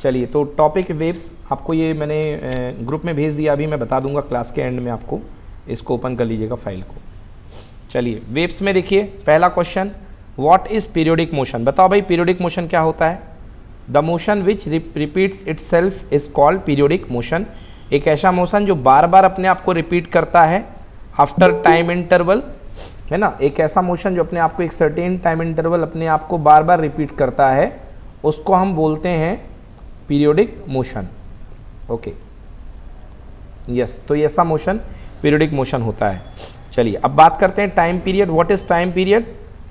चलिए, तो topic waves आपको ये मैंने ग्रुप में भेज दिया, अभी मैं बता दूंगा क्लास के एंड में आपको। इसको ओपन कर लीजिएगा फाइल को। चलिए, वेव्स में देखिए पहला question, what is periodic motion. बताओ भाई पीरियोडिक मोशन क्या होता है। The motion which repeats itself is called periodic motion. एक ऐसा मोशन जो बार बार अपने आप को रिपीट करता है आफ्टर टाइम इंटरवल, है ना। एक ऐसा मोशन जो अपने आप को एक सर्टेन टाइम इंटरवल अपने आप को बार बार रिपीट करता है, उसको हम बोलते हैं पीरियोडिक मोशन। ओके, यस, तो ये ऐसा मोशन पीरियोडिक मोशन होता है। चलिए अब बात करते हैं time period. What is time period.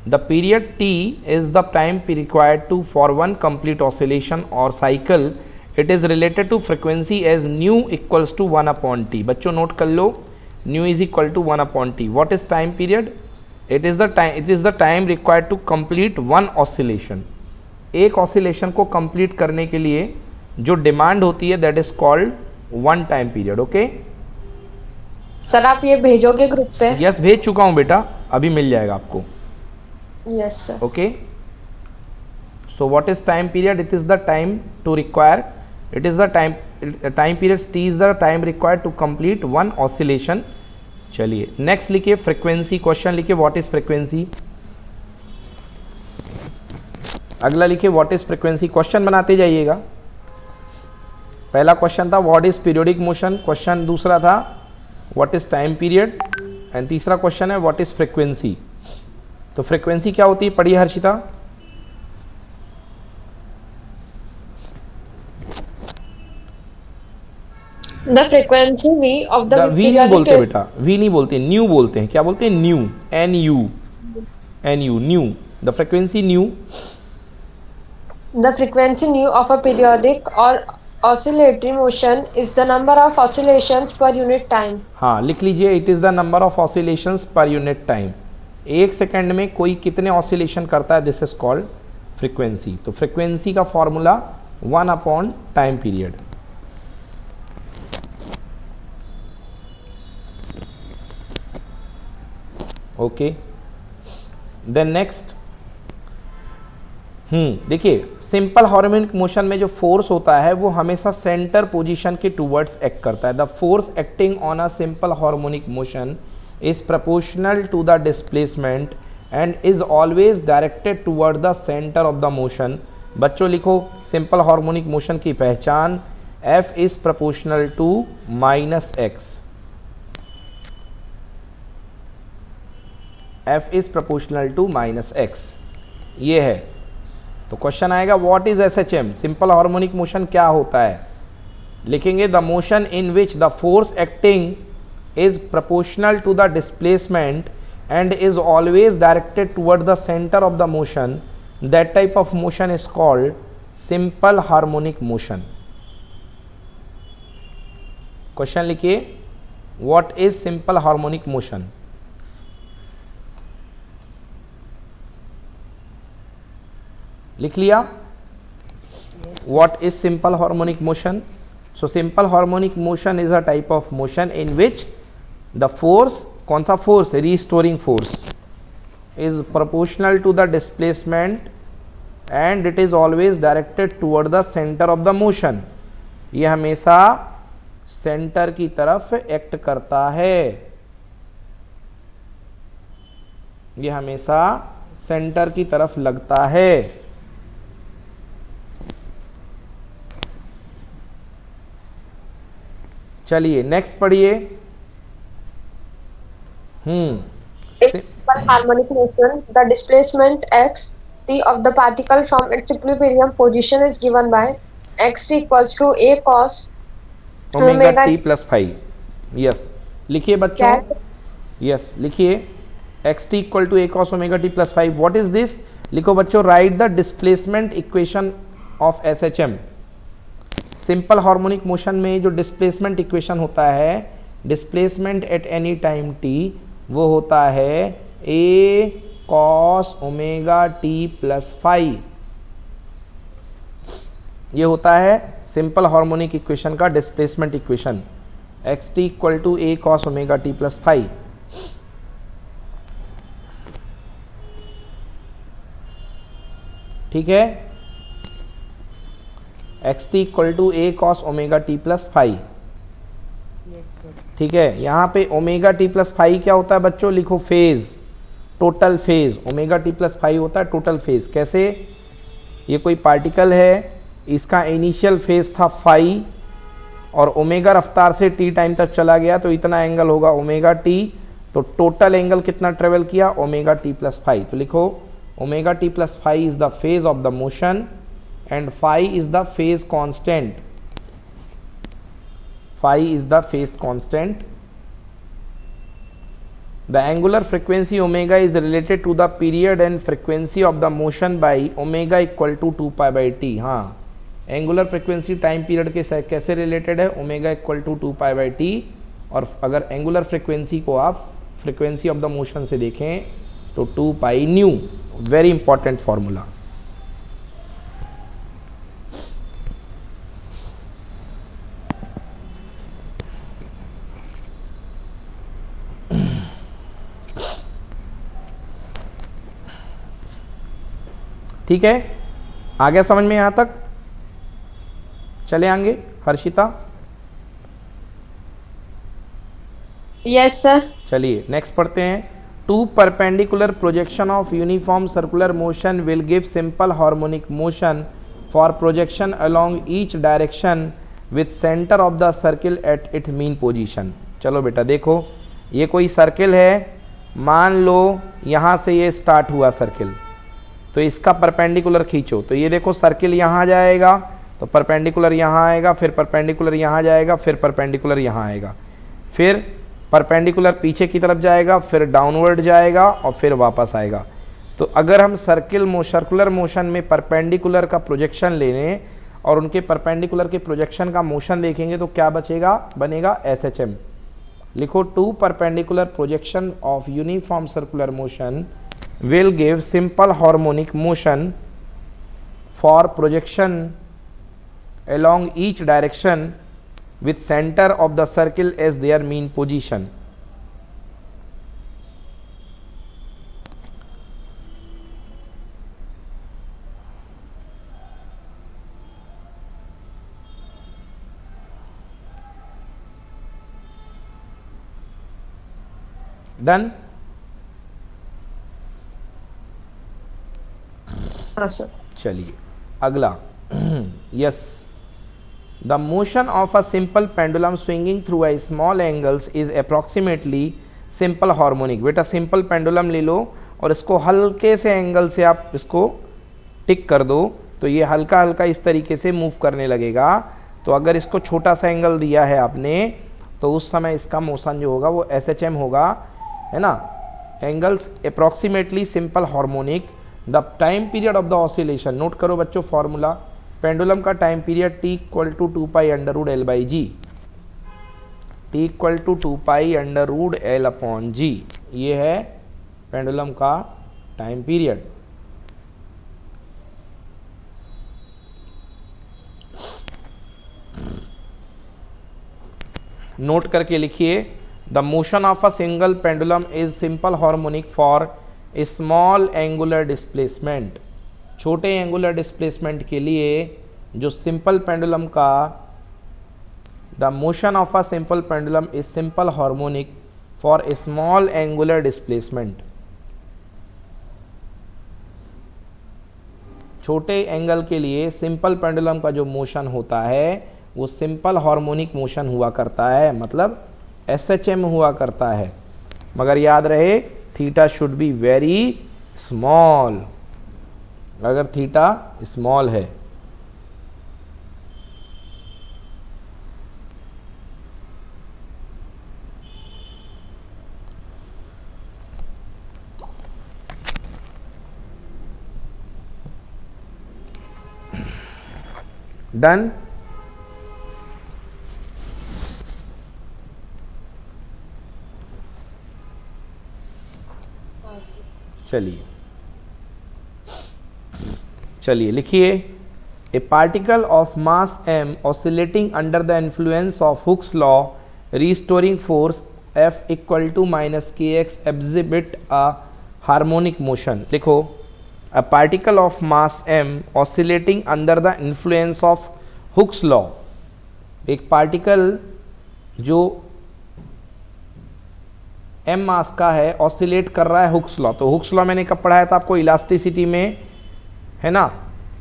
The period T is the time required to for one complete oscillation और cycle. It is related to frequency as nu equals to 1/t। बच्चों note कर लो, nu is equal to 1/t। What is time period. It is the time required to complete one oscillation. एक oscillation को complete करने के लिए जो demand होती है that is called one time period. Okay sir आप ये भेजोगे ग्रुप पे। यस, भेज चुका हूं बेटा, अभी मिल जाएगा आपको। Yes sir. Okay, so what is time period. It is the time to require, it is the time period t is the time required to complete one oscillation. चलिए नेक्स्ट लिखिए फ्रीक्वेंसी। क्वेश्चन लिखिए what is frequency. अगला लिखिए what is frequency. Question बनाते जाइएगा। पहला question था what is periodic motion, question दूसरा था what is time period, and तीसरा क्वेश्चन है व्हाट इज फ्रीक्वेंसी। तो फ्रीक्वेंसी क्या होती है, पढ़िए Harshita. The frequency v of the V नहीं बोलते बेटा, वी नहीं बोलते, न्यू बोलते हैं। क्या बोलते हैं, new, NU, new. The frequency new. The frequency nu of a periodic or oscillatory motion is the number of oscillations per unit time. हाँ लिख लीजिए, it is the number of oscillations per unit time. एक second में कोई कितने oscillation करता है, this is called frequency. तो फ्रीक्वेंसी का फॉर्मूला 1/टाइम पीरियड। Okay, then next. देखिए सिंपल हार्मोनिक मोशन में जो फोर्स होता है वो हमेशा सेंटर पोजीशन के टूवर्ड्स एक्ट करता है। The force acting on a simple harmonic motion is proportional to the displacement and is always directed toward the centre of the motion. बच्चों लिखो सिंपल हार्मोनिक मोशन की पहचान, F is proportional to -x। F is proportional to -x, ये है। तो question आएगा what is SHM। Simple harmonic motion क्या होता है, लिखेंगे the motion in which the force acting is proportional to the displacement and is always directed toward the centre of the motion. That type of motion is called simple harmonic motion. Question लिखिए what is simple harmonic motion. लिख लिया, what is simple harmonic motion. So simple harmonic motion is a type of motion in which the force, कौन सा force, restoring force, is proportional to the displacement and it is always directed toward the center of the motion. ये हमेशा centre की तरफ act करता है, ये हमेशा सेंटर की तरफ लगता है। चलिए नेक्स्ट पढ़िए। Simple harmonic motion, the displacement x t of the particle from its equilibrium position is given by x t equals to a cos omega t plus five. Yes लिखिए बच्चों, यस लिखिए x t equal to a cos omega t plus five. What is this, लिखो बच्चों write the displacement equation of SHM। Simple harmonic motion में जो displacement equation होता है, displacement at any time t, वो होता है a cos omega t plus five. ये होता है सिंपल हार्मोनिक इक्वेशन का displacement equation, x t equal to a cos omega t plus five. ठीक है, X T equal to A cos omega T plus five. ठीक है, यहाँ पे ओमेगा टी प्लस फाइव क्या होता है बच्चों, लिखो phase, total phase. Omega T plus five होता है टोटल फेज। कैसे, ये कोई पार्टिकल है, इसका इनिशियल फेज था फाइव और ओमेगा रफ्तार से टी टाइम तक चला गया तो इतना एंगल होगा ओमेगा टी, तो टोटल एंगल कितना ट्रेवल किया, ओमेगा टी प्लस फाइव। तो लिखो omega T plus five is the phase of the motion and five is the phase constant, phi is the phase constant. The angular frequency omega is related to the period and frequency of the motion by omega equal to 2 pi by t। हाँ, angular frequency time period के साथ कैसे related है, omega equal to 2 pi by T. और अगर angular frequency को आप frequency of the motion से देखें तो 2 pi new. Very important formula. ठीक है, आ गया समझ में यहां तक, चले आएंगे हर्षिता। Yes sir. चलिए नेक्स्ट पढ़ते हैं। Two perpendicular projection of uniform circular motion will give simple harmonic motion for projection along each direction with centre of the circle at its mean position. चलो बेटा देखो, ये कोई सर्किल है, मान लो यहाँ से ये स्टार्ट हुआ सर्किल, तो इसका परपेंडिकुलर खींचो, तो ये देखो सर्किल यहाँ जाएगा तो परपेंडिकुलर यहाँ आएगा, फिर परपेंडिकुलर यहाँ जाएगा, फिर परपेंडिकुलर यहाँ आएगा, फिर परपेंडिकुलर पीछे की तरफ जाएगा, फिर डाउनवर्ड जाएगा और फिर वापस आएगा। तो अगर हम सर्कुलर मोशन में परपेंडिकुलर का प्रोजेक्शन लेने और उनके परपेंडिकुलर के प्रोजेक्शन का मोशन देखेंगे तो क्या बचेगा, बनेगा SHM। लिखो two perpendicular projection of uniform circular motion will give simple harmonic motion for projection along each direction with center of the circle as their mean position। Done. चलिए अगला। Yes, the motion of a simple pendulum swinging through a small angles is approximately simple harmonic. बेटा simple pendulum ले लो और इसको हल्के से angle से आप इसको टिक कर दो तो ये हल्का हल्का इस तरीके से मूव करने लगेगा। तो अगर इसको छोटा सा एंगल दिया है आपने तो उस समय इसका मोशन जो होगा वो SHM होगा, है ना। Angles approximately simple harmonic. The time period of the oscillation, note करो बच्चों फॉर्मूला, पेंडुलम का time period T equal to 2 pi under root L by g, T equal to 2 pi under root L upon g, ये है pendulum का time period. Note करके लिखिए, the motion of a single pendulum is simple harmonic for small angular displacement. छोटे angular displacement के लिए जो simple pendulum का, the motion of a simple pendulum is simple harmonic for small angular displacement. छोटे angle के लिए simple pendulum का जो मोशन होता है वो सिंपल हार्मोनिक मोशन हुआ करता है, मतलब SHM हुआ करता है। मगर याद रहे theta should be very small. अगर थीटा स्मॉल है डन। चलिए लिखिए, a particle of mass m oscillating under the influence of Hooke's law restoring force F equal to minus kx exhibit a harmonic motion. लिखो, a particle of mass m oscillating under the influence of Hooke's law, एक particle जो m mass का है oscillate कर रहा है Hooke's law. तो Hooke's law मैंने कब पढ़ाया था आपको, इलास्टिसिटी में, है ना,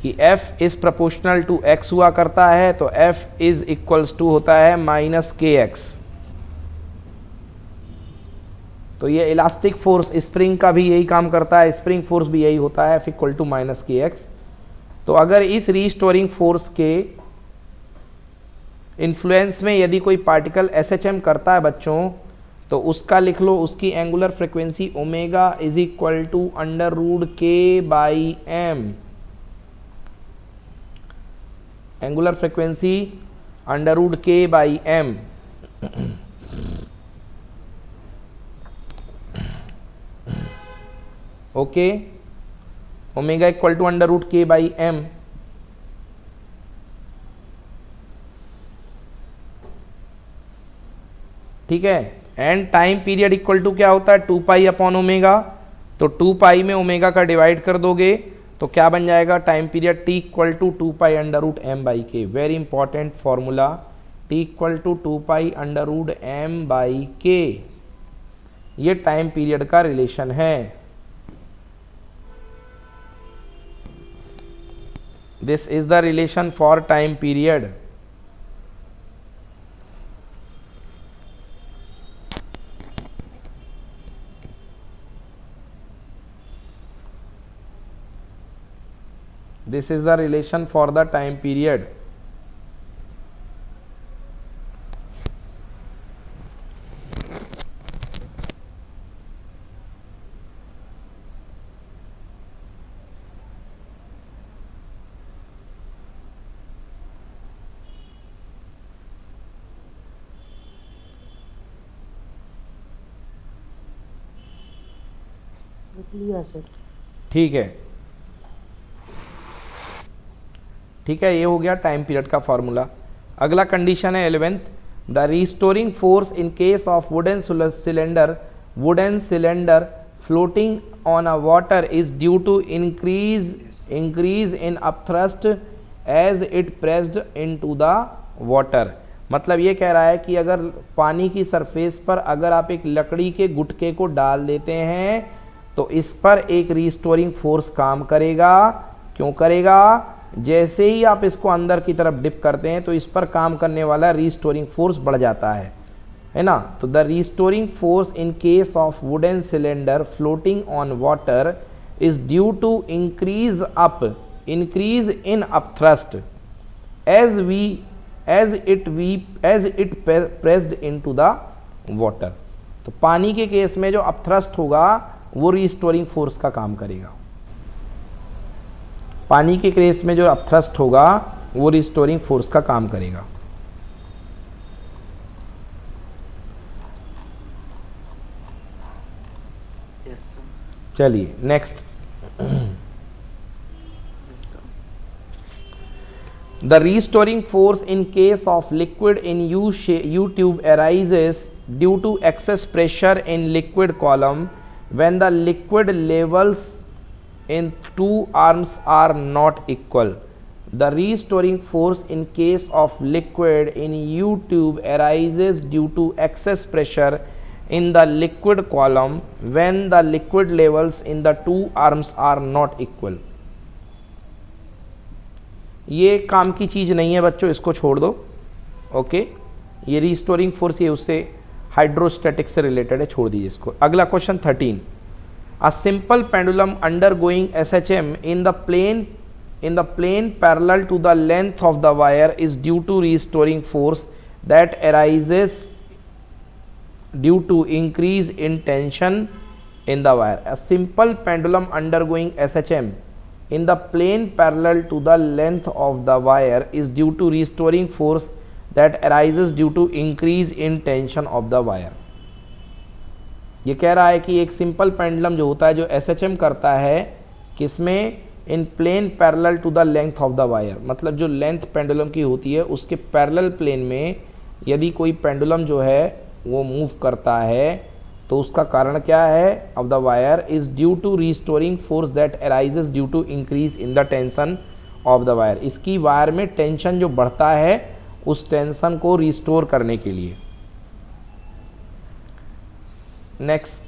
कि F is proportional to x हुआ करता है, तो F इज इक्वल्स टू होता है माइनस kx। तो ये इलास्टिक फोर्स स्प्रिंग का भी यही काम करता है, स्प्रिंग फोर्स भी यही होता है, F equal to minus kx। तो अगर इस रीस्टोरिंग फोर्स के इन्फ्लुएंस में यदि कोई पार्टिकल SHM करता है बच्चों, तो उसका लिख लो, उसकी angular frequency omega is equal to under root k by m. Angular frequency under root k by m. Okay, omega equal to under root k by m. ठीक है, and time period equal to क्या होता है, 2 pi upon omega. तो 2 पाई में omega का divide कर दोगे तो क्या बन जाएगा, time period t equal to 2 pi under root m by k. Very important formula, t equal to 2 pi under root m by k. ये टाइम पीरियड का रिलेशन है। This is the relation for time period. This is the relation for the time period. ठीक है, ठीक है, ये हो गया टाइम पीरियड का फॉर्मूला। अगला कंडीशन है 11th, the restoring force in case of wooden cylinder floating on a water is due to increase in upthrust as it pressed into the water. मतलब ये कह रहा है कि अगर पानी की सरफेस पर अगर आप एक लकड़ी के गुटके को डाल देते हैं तो इस पर एक रीस्टोरिंग फोर्स काम करेगा। क्यों करेगा, जैसे ही आप इसको अंदर की तरफ डिप करते हैं तो इस पर काम करने वाला रीस्टोरिंग फोर्स बढ़ जाता है ना। तो the restoring force in case of wooden cylinder floating on water is due to increase in upthrust as it pressed into the water. तो पानी के केस में जो अपथ्रस्ट होगा वो रीस्टोरिंग फोर्स का काम करेगा। पानी के केस में जो अपथ्रस्ट होगा वो रिस्टोरिंग फोर्स का काम करेगा। चलिए next, the restoring force in case of liquid in U tube arises due to excess pressure in liquid column when the liquid levels in two arms are not equal. The restoring force in case of liquid in U tube arises due to excess pressure in the liquid column when the liquid levels in the two arms are not equal. ये काम की चीज़ नहीं है बच्चों, इसको छोड़ दो। Okay, ये रिस्टोरिंग फोर्स ये उससे हाइड्रोस्टैटिक से रिलेटेड है, छोड़ दीजिए इसको। अगला question 13, a simple pendulum undergoing SHM in the plane parallel to the length of the wire is due to restoring force that arises due to increase in tension in the wire. A simple pendulum undergoing SHM in the plane parallel to the length of the wire is due to restoring force that arises due to increase in tension of the wire. ये कह रहा है कि एक simple pendulum जो होता है जो SHM करता है किसमें, in plane parallel to the length of the wire. मतलब जो लेंथ पेंडुलम की होती है उसके पैरेलल प्लेन में यदि कोई पेंडुलम जो है वो मूव करता है तो उसका कारण क्या है, of the wire is due to restoring force that arises due to increase in the tension of the wire, इसकी वायर में टेंशन जो बढ़ता है उस टेंशन को रिस्टोर करने के लिए। Next,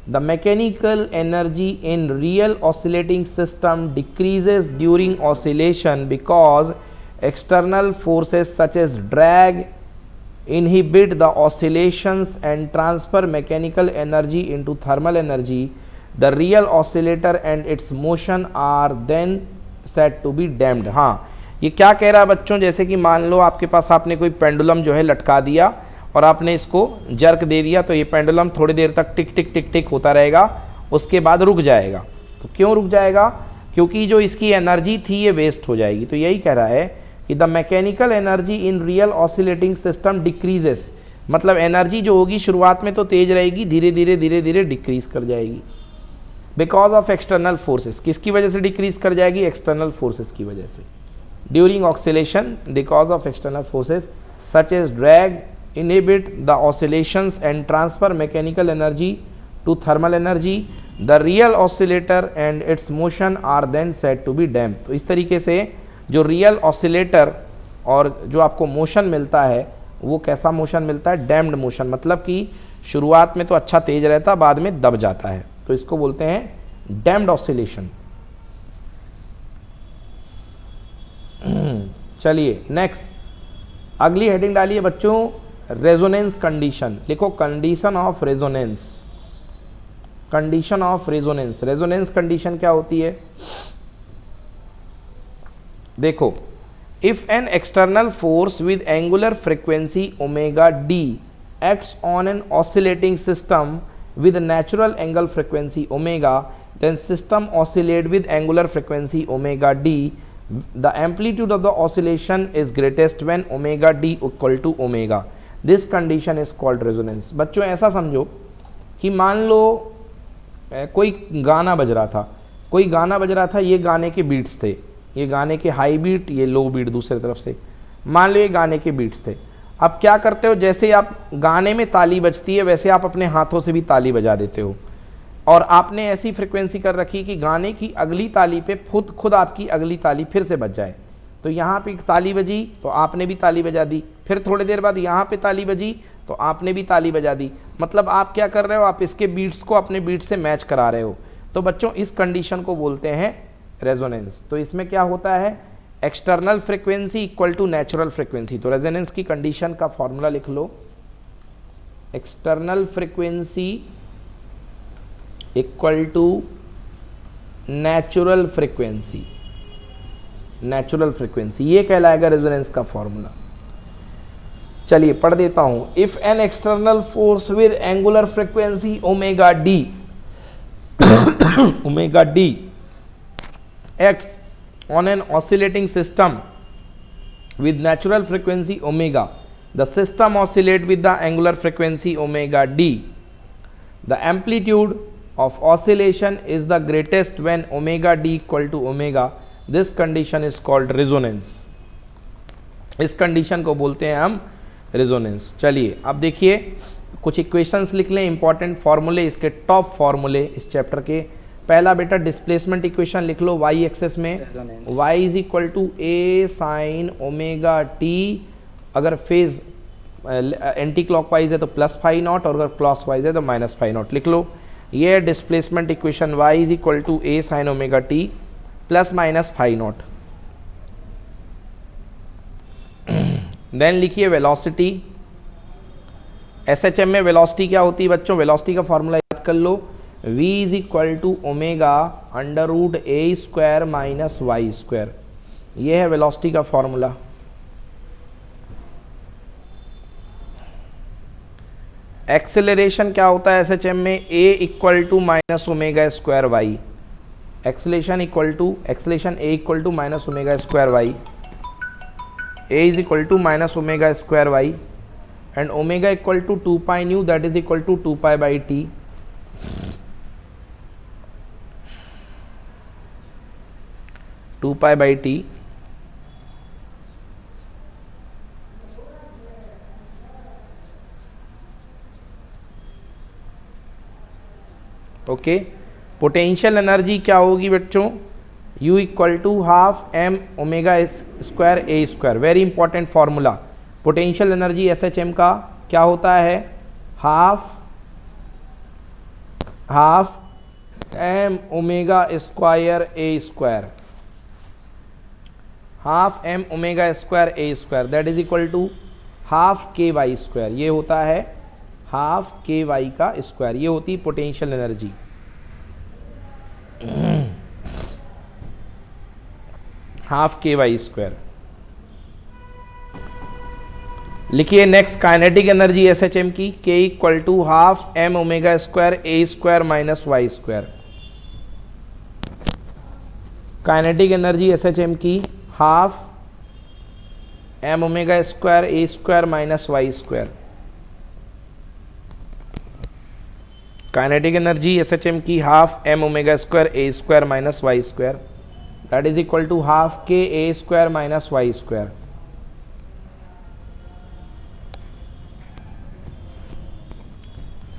the mechanical energy in real oscillating system decreases during oscillation because external forces such as drag inhibit the oscillations and transfer mechanical energy into thermal energy. The real oscillator and its motion are then said to be damped। हाँ, ये क्या कह रहा है बच्चों, जैसे कि मान लो आपके पास आपने कोई पेंडुलम जो है लटका दिया और आपने इसको जर्क दे दिया, तो ये पेंडुलम थोड़ी देर तक टिक टिक टिक टिक होता रहेगा, उसके बाद रुक जाएगा। तो क्यों रुक जाएगा? क्योंकि जो इसकी एनर्जी थी ये वेस्ट हो जाएगी। तो यही कह रहा है कि the mechanical energy in real oscillating system decreases, मतलब एनर्जी जो होगी शुरुआत में तो तेज रहेगी, धीरे धीरे धीरे धीरे डिक्रीज कर जाएगी बिकॉज ऑफ एक्सटर्नल फोर्सेस। किसकी वजह से डिक्रीज कर जाएगी? एक्सटर्नल फोर्सेस की वजह से। During oscillation because of external forces such as drag inhibit the oscillations and transfer mechanical energy to thermal energy. The real oscillator and its motion are then said to be damped। तो इस तरीके से जो real oscillator और जो आपको motion मिलता है वो कैसा मोशन मिलता है? डैम्ड मोशन, मतलब कि शुरुआत में तो अच्छा तेज रहता, बाद में दब जाता है, तो इसको बोलते हैं डैम्ड ऑसिलेशन। चलिए नेक्स्ट, अगली हेडिंग डालिए बच्चों, रेजोनेंस कंडीशन। लिखो condition of resonance. Condition of resonance, resonance condition क्या होती है? देखो, if an external force with angular frequency omega D acts on an oscillating system with natural angle frequency omega, then system oscillate with angular frequency omega d. The amplitude of the oscillation is greatest when omega d equal to omega. This condition is called resonance। बच्चों ऐसा समझो कि मान लो कोई गाना बज रहा था, कोई गाना बज रहा था, ये गाने के बीट्स थे, ये गाने के हाई बीट, ये लो बीट दूसरी तरफ से, मान लो ये गाने के बीट्स थे। अब क्या करते हो, जैसे आप गाने में ताली बजती है वैसे आप अपने हाथों से भी ताली बजा देते हो, और आपने ऐसी फ्रिक्वेंसी कर रखी कि गाने की अगली ताली पे खुद आपकी अगली ताली फिर से बज जाए। तो यहाँ पे ताली बजी तो आपने भी ताली बजा दी, फिर थोड़ी देर बाद यहाँ पे ताली बजी तो आपने भी ताली बजा दी, मतलब आप क्या कर रहे हो, आप इसके बीट्स को अपने बीट से मैच करा रहे हो। तो बच्चों इस कंडीशन को बोलते हैं रेजोनेंस। तो इसमें क्या होता है, external frequency equal to natural frequency. तो रेजोनेंस की कंडीशन का फॉर्मूला लिख लो, external frequency equal to natural frequency. Natural frequency ये कहलाएगा रेजोनेंस का फॉर्मूला। चलिए पढ़ देता हूं, if an external force with angular frequency omega D omega D acts on an oscillating system with natural frequency omega, the system oscillate with the angular frequency omega d. The amplitude of oscillation is the greatest when omega d equal to omega. This condition is called resonance। इस condition को बोलते हैं हम resonance. चलिए अब देखिए कुछ equations लिख लें, इंपॉर्टेंट फॉर्मूले, इसके टॉप फॉर्मूले इस चैप्टर के। पहला बेटा डिस्प्लेसमेंट इक्वेशन लिख लो, y एक्सेस में y is equal to a sine omega T, अगर फेज एंटी क्लॉकवाइज है तो प्लस फाइव नॉट, और अगर क्लॉकवाइज है तो माइनस फाइव नॉट लिख लो। ये है displacement equation, y is equal to a sine omega T plus minus five naught. Then लिखिए वेलोसिटी। SHM में वेलोसिटी क्या होती है बच्चों, वेलोसिटी का फॉर्मूला याद कर लो, v is equal to omega under root A square minus Y square. ये है वेलोसिटी का फॉर्मूला। एक्सेलरेशन क्या होता है SHM में, a equal to minus omega square Y. Acceleration a equal to minus omega square Y, a is equal to minus omega square Y, and omega equal to 2 pi nu, that is equal to 2 pi by T. 2 pi by T. Okay, potential energy क्या होगी बच्चों, U इक्वल to half M omega square A square. Very important formula. Potential energy SHM का क्या होता है? Half M omega square A square, half M omega square A square, that is equal to half K Y square. ये होता है half K Y का square. ये होती है potential energy. Half K Y square. लिखिए नेक्स्ट काइनेटिक एनर्जी SHM की, K equal to half M omega square A square minus Y square. Kinetic energy SHM की half M omega square A square minus Y square. Kinetic energy SHM की half M omega square A square minus Y square, that is equal to half K A square minus Y square.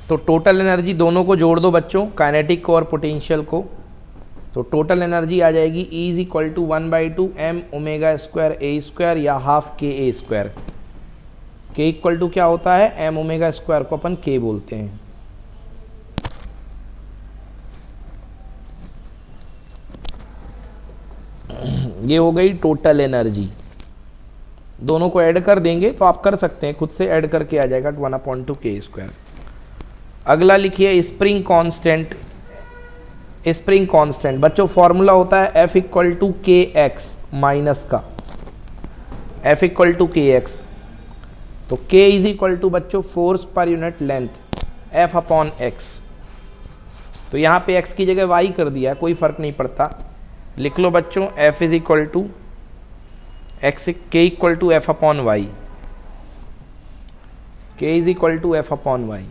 तो total energy दोनों को जोड़ दो बच्चों, kinetic को और potential को। तो टोटल एनर्जी आ जाएगी E is equal to 1/2 M omega square A square या half K A square. K equal to क्या होता है? एम ओमेगा स्क्वायर को अपन के बोलते हैं। ये हो गई टोटल एनर्जी। दोनों को ऐड कर देंगे तो आप कर सकते हैं, खुद से ऐड करके आ जाएगा 1/2 के स्क्वायर। अगला लिखिए स्प्रिंग कांस्टेंट। स्प्रिंग कांस्टेंट बच्चों फॉर्मूला होता है F इक्वल टू के एक्स माइनस का, F इक्वल टू के एक्स। तो K इज इक्वल टू बच्चों force per unit length F upon x. तो यहाँ पे x की जगह y कर दिया, कोई फर्क नहीं पड़ता। लिख लो बच्चों F is equal to X, K equal to F upon Y, K is equal to F upon Y.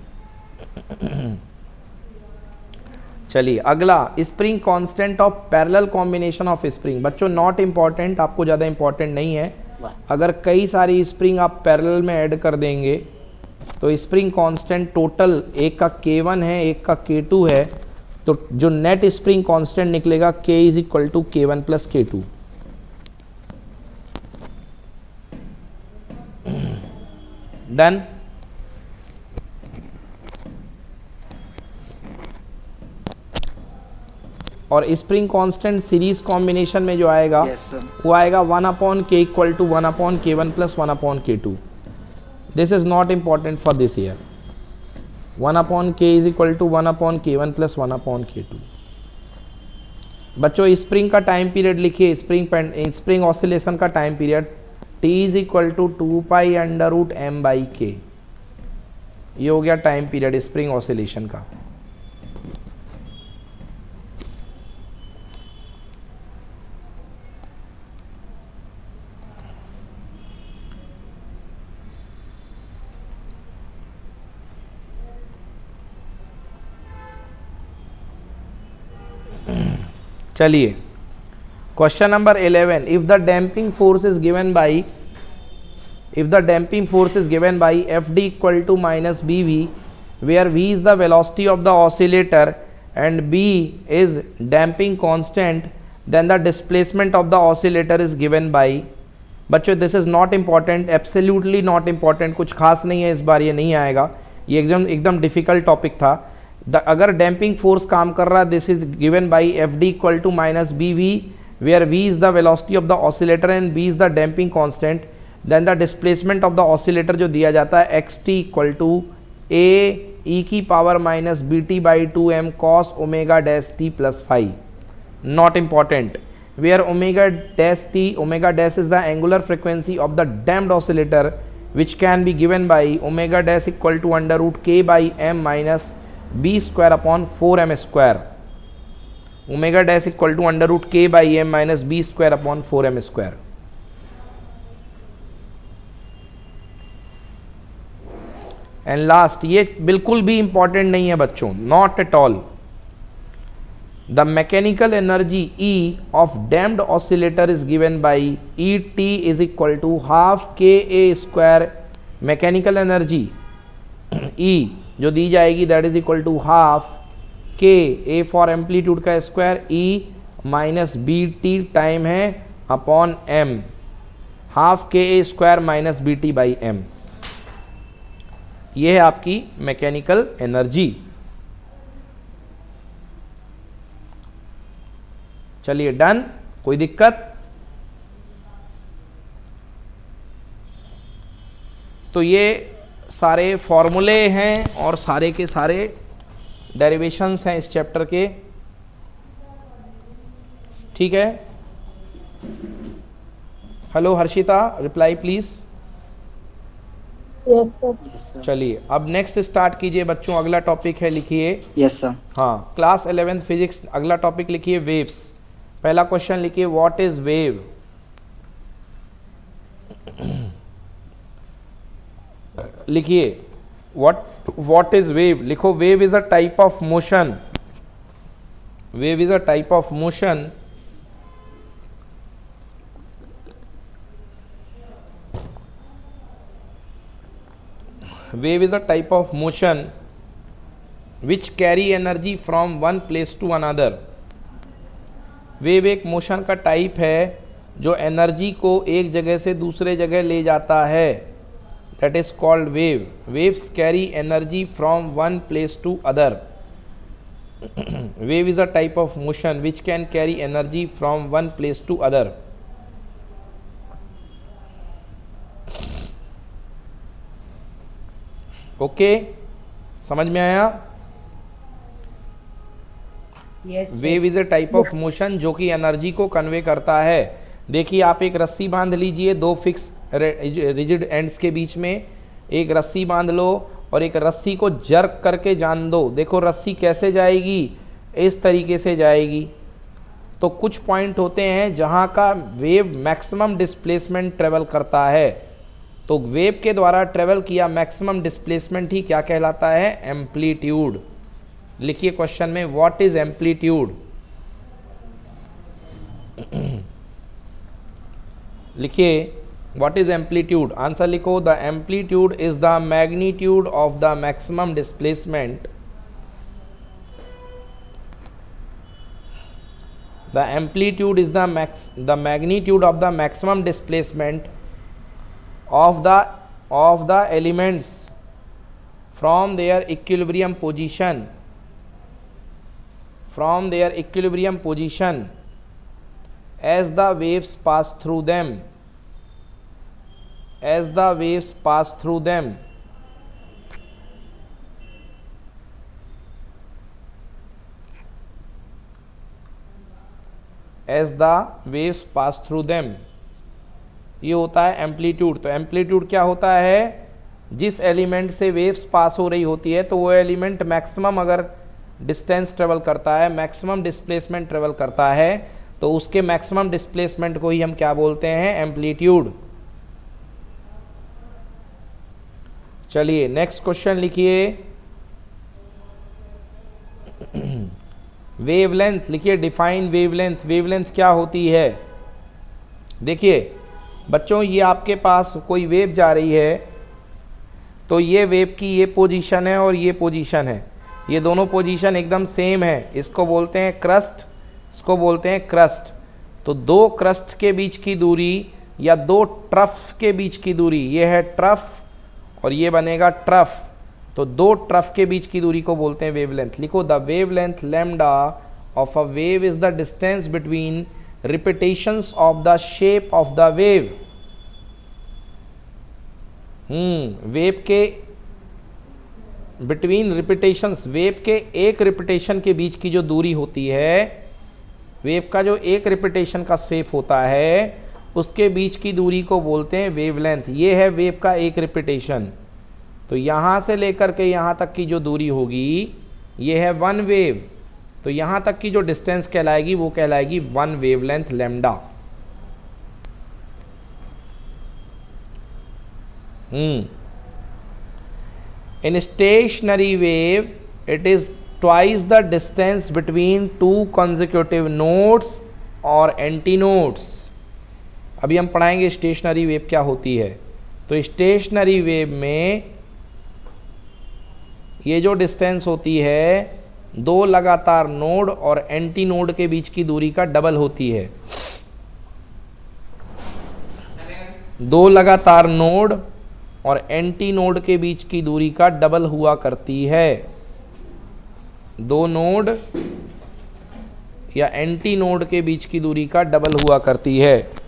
चलिए अगला spring constant of parallel combination of spring. बच्चों नॉट इंपॉर्टेंट, आपको ज़्यादा इंपॉर्टेंट नहीं है। अगर कई सारी स्प्रिंग आप पैरेलल में ऐड कर देंगे तो स्प्रिंग कांस्टेंट टोटल एक का K1 है, एक का K2 है, तो जो नेट स्प्रिंग कांस्टेंट निकलेगा K is equal to K1 plus K2। Done. और स्प्रिंग कांस्टेंट सीरीज कॉम्बिनेशन में जो आएगा वो आएगा 1/K equal to 1/K1 plus 1/K2। This is not important for this year. 1/K is equal to 1/K1 plus 1/K2। बच्चों spring का time period लिखिए, spring oscillation का time period T is equal to 2π√m/K। ये हो गया time period spring oscillation का। चलिए question number 11। If the damping force is given by FD equal to minus BV, where V is the velocity of the oscillator and B is damping constant, then the displacement of the oscillator is given by। बच्चों this is not important, absolutely not important, कुछ खास नहीं है इस बार, ये नहीं आएगा। ये एकदम डिफिकल्ट टॉपिक था। अगर डैम्पिंग फोर्स काम कर रहा है, this is given by FD equal to minus BV, where V is the velocity of the oscillator and B is the damping constant, then the displacement of the oscillator जो दिया जाता है XT equal to Ae⁻ BT/2m cos omega dash T plus phi. Not important. Where omega dash is the angular frequency of the damped oscillator which can be given by omega dash equal to √K/m minus B square upon 4m square। omega dash equal to √K/m minus B square upon 4m square। And last, ये बिल्कुल भी important नहीं है बच्चों, not at all. The mechanical energy E of damped oscillator is given by ET is equal to half KA square। Mechanical energy E जो दी जाएगी that is equal to half K, A for amplitude का square, E minus B T time है upon M, half K A square minus B T by M. ये है आपकी mechanical energy. चलिए done, कोई दिक्कत? तो ये सारे फॉर्मूले हैं और सारे के सारे डेरिवेशंस हैं इस चैप्टर के, ठीक है। Hello Harshita, reply please. Yes sir. चलिए अब नेक्स्ट स्टार्ट कीजिए बच्चों, अगला टॉपिक है, लिखिए। Yes sir. हाँ, क्लास 11th फिजिक्स, अगला टॉपिक लिखिए वेव्स। पहला क्वेश्चन लिखिए, व्हाट इज वेव? लिखिए व्हाट इज वेव, लिखो। Wave is a type of motion, wave is a type of motion wave is a type of motion which carry energy from one place to another। Wave एक motion का type है जो energy को एक जगह से दूसरे जगह ले जाता है, that is called wave. Waves carry energy from one place to other. Wave is a type of motion which can carry energy from one place to other. Okay, समझ में आया? Wave is a type of motion जो कि energy को convey करता है। देखिए आप एक रस्सी बांध लीजिए दो फिक्स रिजिड एंड्स के बीच में, एक रस्सी बांध लो और एक रस्सी को जर्क करके जान दो। देखो रस्सी कैसे जाएगी, इस तरीके से जाएगी। तो कुछ पॉइंट होते हैं जहां का वेव मैक्सिमम डिस्प्लेसमेंट ट्रेवल करता है, तो वेव के द्वारा ट्रेवल किया मैक्सिमम डिस्प्लेसमेंट ही क्या कहलाता है? एम्पलीट्यूड। लिखिए क्वेश्चन में, व्हाट इज एम्पलीट्यूड? लिखिए व्हाट इज एम्पलीट्यूड, आंसर लिखो। The amplitude is the magnitude of the maximum displacement. The amplitude is the magnitude of the maximum displacement of the elements from their equilibrium position, as the waves pass through them, as the waves pass through them। as the waves pass through them, ये होता है amplitude. तो amplitude क्या होता है? जिस element से waves पास हो रही होती है तो वो एलिमेंट मैक्सिमम अगर डिस्टेंस ट्रेवल करता है, मैक्सिमम डिस्प्लेसमेंट ट्रेवल करता है, तो उसके मैक्सिमम डिस्प्लेसमेंट को ही हम क्या बोलते हैं? एम्पलीट्यूड। चलिए नेक्स्ट क्वेश्चन लिखिए। वेवलेंथ लिखिए, डिफाइन वेवलेंथ। वेवलेंथ क्या होती है? देखिए बच्चों, ये आपके पास कोई वेव जा रही है, तो ये वेव की ये पोजीशन है और ये पोजीशन है, ये दोनों पोजीशन एकदम सेम है। इसको बोलते हैं क्रस्ट, इसको बोलते हैं क्रस्ट। तो दो क्रस्ट के बीच की दूरी या दो ट्रफ के बीच की दूरी, ये है ट्रफ और ये बनेगा ट्रफ। तो दो ट्रफ के बीच की दूरी को बोलते हैं वेवलेंथ। लिखो, the wavelength lambda of a wave is the distance between repetitions of the shape of the wave। Wave के बिटवीन रिपीटेशंस, वेव के एक रिपीटेशन के बीच की जो दूरी होती है, वेव का जो एक रिपीटेशन का शेप होता है उसके बीच की दूरी को बोलते हैं वेवलेंथ। ये है वेव का एक रिपीटेशन। तो यहाँ से लेकर के यहाँ तक की जो दूरी होगी ये है वन वेव। तो यहाँ तक की जो डिस्टेंस कहलाएगी वो कहलाएगी one wavelength lambda. In stationary wave it is twice the distance between two consecutive nodes और एंटीनोड्स। अभी हम पढ़ाएंगे स्टेशनरी वेव क्या होती है। तो स्टेशनरी वेव में ये जो डिस्टेंस होती है दो लगातार नोड और एंटी नोड के बीच की दूरी का डबल होती है। दो लगातार नोड और एंटी नोड के बीच की दूरी का डबल हुआ करती है। दो नोड या एंटी नोड के बीच की दूरी का डबल हुआ करती है।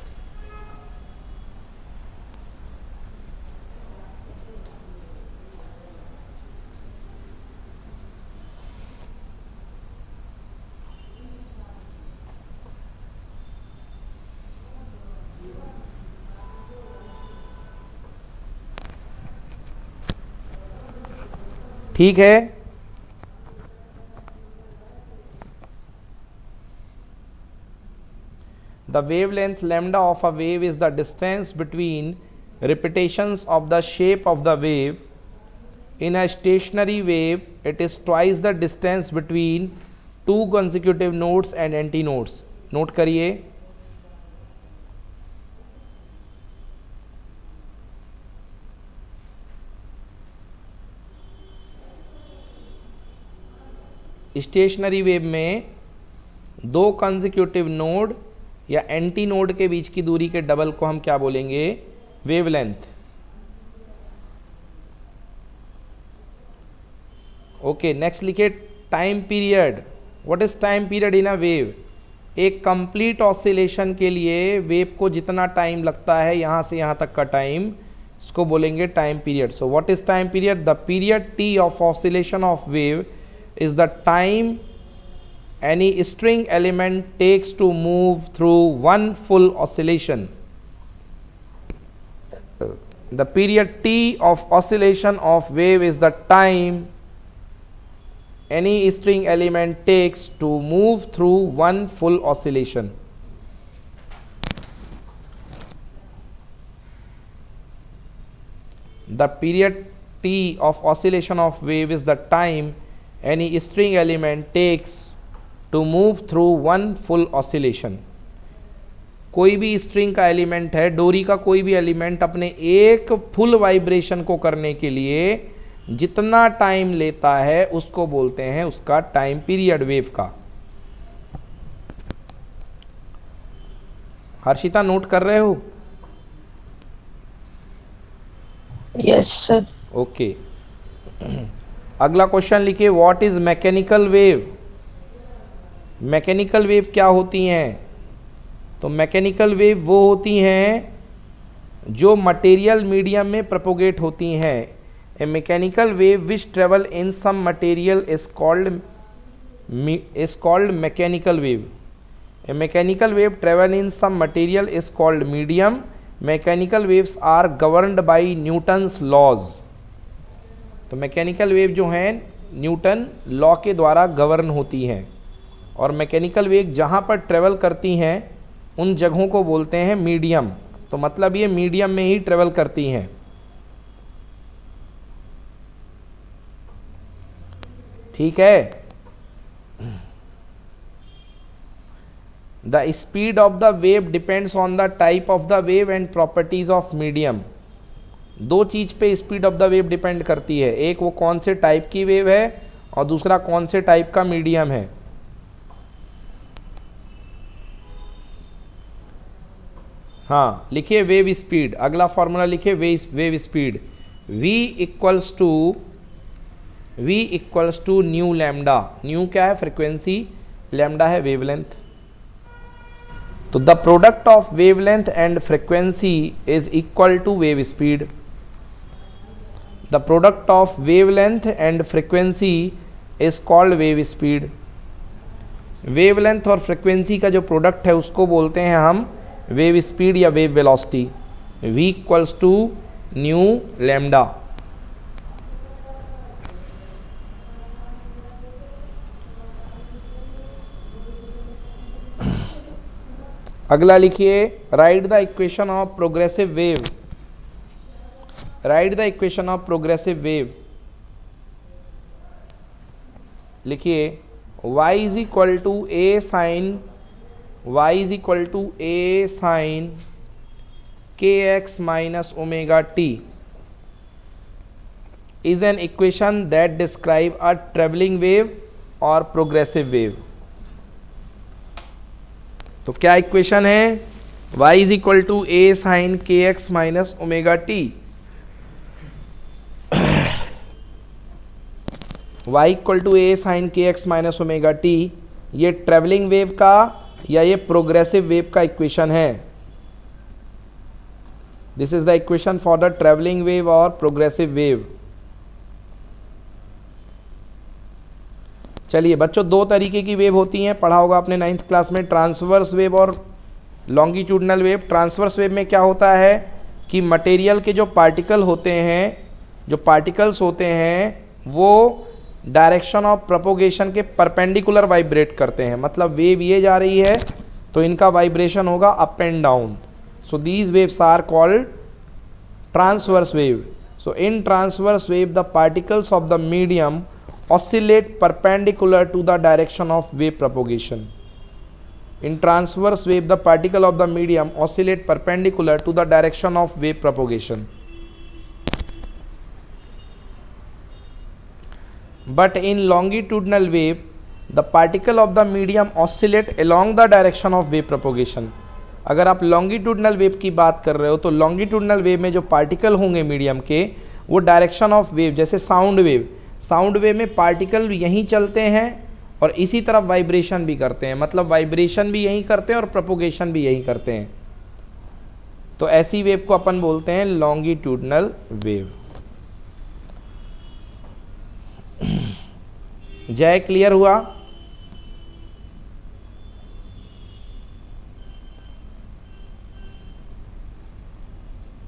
ठीक है, the wavelength lambda of a wave is the distance between repetitions of the shape of the wave. In a stationary wave, it is twice the distance between two consecutive nodes and antinodes. Note करिए, stationary wave में दो consecutive node या anti node के बीच की दूरी के double को हम क्या बोलेंगे? वेवलेंथ। ओके, नेक्स्ट लिखिए time period. What is time period in a wave? एक कंप्लीट ऑसिलेशन के लिए वेव को जितना टाइम लगता है यहां से यहां तक का टाइम, इसको बोलेंगे time period. So what is time period? The period T of oscillation of wave is the time any string element takes to move through one full oscillation. The period t of oscillation of wave is the time any string element takes to move through one full oscillation. The period t of oscillation of wave is the time any string element takes to move through one full oscillation. कोई भी string का element है, डोरी का कोई भी element अपने एक फुल वाइब्रेशन को करने के लिए जितना टाइम लेता है उसको बोलते हैं उसका टाइम पीरियड वेव का। हर्षिता नोट कर रहे हो? Yes sir. ओके, अगला क्वेश्चन लिखिए, what is mechanical wave? Mechanical wave क्या होती हैं? तो मैकेनिकल वेव वो होती हैं जो मटेरियल मीडियम में प्रोपोगेट होती हैं। A mechanical wave which travel in some material is called mechanical wave. A mechanical wave travel in some material is called medium. Mechanical waves are governed by Newton's laws. तो mechanical wave जो हैं Newton law के द्वारा govern होती हैं, और mechanical wave जहाँ पर ट्रेवल करती हैं उन जगहों को बोलते हैं मीडियम। तो मतलब ये मीडियम में ही ट्रेवल करती हैं। ठीक है। The speed of the wave depends on the type of the wave and properties of medium. दो चीज पे speed of the wave depend करती है, एक वो कौन से टाइप की वेव है और दूसरा कौन से टाइप का मीडियम है। हाँ, लिखिए वेव स्पीड। अगला फॉर्मूला लिखिए wave speed. v equals to nu lambda. Nu क्या है? फ्रीक्वेंसी। लैम्डा है वेवलेंथ। तो the product of wavelength and frequency is equal to wave speed. The product of wavelength and frequency is called wave speed. Wavelength और frequency का जो product है उसको बोलते हैं हम वेव स्पीड या wave velocity. v equals to nu lambda. अगला लिखिए, right the equation of progressive wave. Write the equation of progressive wave. लिखिए y is equal to a sine kx minus omega t is an equation that describe a travelling wave और progressive wave. तो क्या equation है? y is equal to A sine K X minus omega T. y equal to A sine K X minus omega T, ये travelling wave का या ये progressive wave का equation है। This is the equation for the travelling wave और progressive wave. चलिए बच्चों, दो तरीके की वेव होती हैं, पढ़ा होगा आपने 9th क्लास में, ट्रांसवर्स वेव और लॉन्गिट्यूडनल वेव। ट्रांसवर्स वेव में क्या होता है कि मटेरियल के जो पार्टिकल होते हैं, जो पार्टिकल्स होते हैं, वो डायरेक्शन ऑफ प्रोपोगेशन के परपेंडिकुलर वाइब्रेट करते हैं। मतलब वेव ये जा रही है तो इनका वाइब्रेशन होगा up and down. So these waves are called transverse wave. So in transverse wave the particles of the medium oscillate perpendicular to the direction of wave propagation. In transverse wave, the particle of the medium oscillate perpendicular to the direction of wave propagation. But in longitudinal wave, the particle of the medium oscillate along the direction of wave propagation. अगर आप longitudinal wave की बात कर रहे हो तो longitudinal wave में जो particle होंगे मीडियम के, वो direction of wave, जैसे साउंड वेव, साउंड वेव में पार्टिकल यहीं चलते हैं और इसी तरफ वाइब्रेशन भी करते हैं। मतलब वाइब्रेशन भी यहीं करते हैं और प्रोपोगेशन भी यहीं करते हैं। तो ऐसी वेव को अपन बोलते हैं लॉन्गिट्यूडनल वेव। जय, क्लियर हुआ?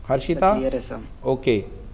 हर्षिता? क्लियर है सर। ओके।